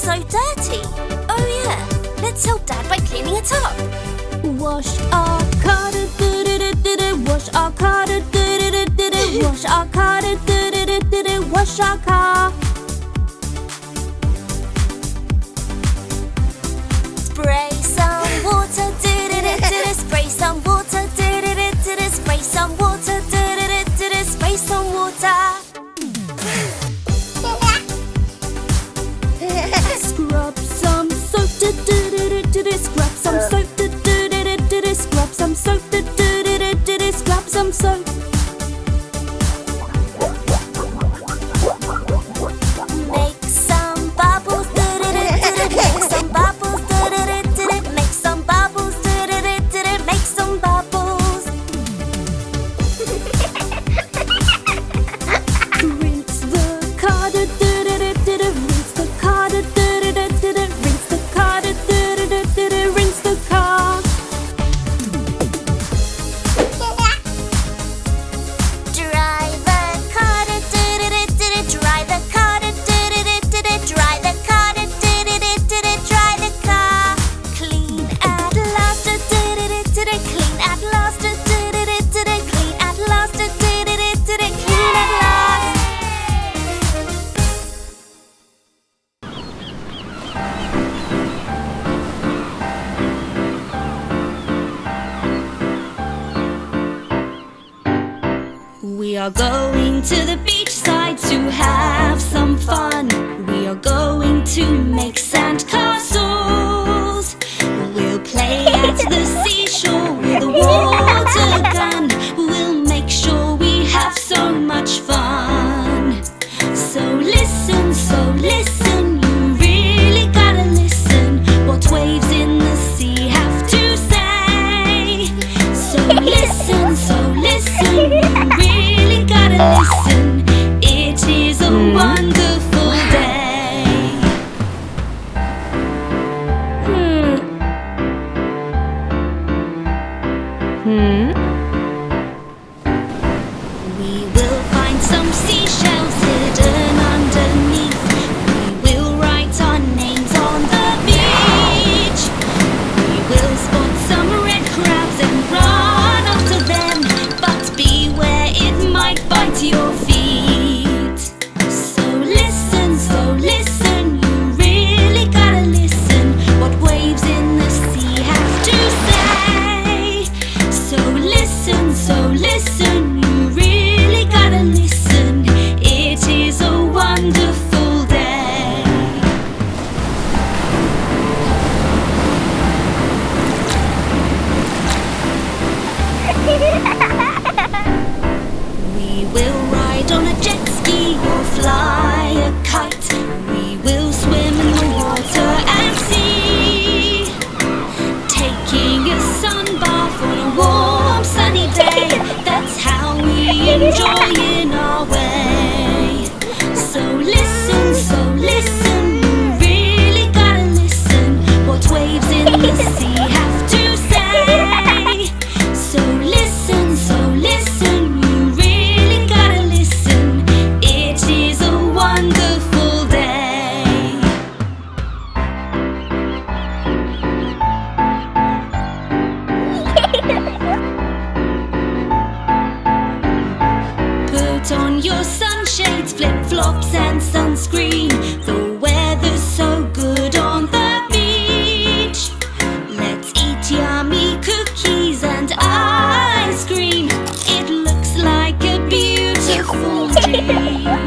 so dirty. Oh yeah, let's help Dad by cleaning it up. Wash our car, wash our car, wash our car, wash our car. Spray some water, spray some water, spray some water, spray some water. Scrub some soap, scrub some soap, scrub some soap, scrub some soap. Make some bubbles, make some bubbles, make some bubbles, make some bubbles. Rinse the car, rinse the car, rinse the car, rinse the car. Dry the car, dry the car, dry the car, dry the car. Clean at last, clean at last, clean at last, clean at last. We are going to the beachside to have some fun. We are going to make sand castles. We'll play at the seashore with a water gun. We'll make sure we have so much fun. So listen, you really gotta listen. What waves in the sea have to say. So listen, you really gotta listen. It is a wonderful day. We will find some seashells hidden underneath. We will write our names on the beach. We will spot some red crabs and run after them, but beware, it might bite your feet. So listen, you really gotta listen. What waves in the sea have to say. So listen, you really gotta listen. It is a wonderful day. We will ride on a jet ski or fly a kite. We will swim in the water and see. Taking a sun bath on a warm sunny day. That's how we enjoy in our way. So listen, you really gotta listen. What waves in the sea have to say. So listen, you really gotta listen. It is a wonderful day. Put on your sunshades, flip-flops and sunscreen. The weather's so good on the beach. Let's eat yummy cookies and ice cream. It looks like a beautiful dream.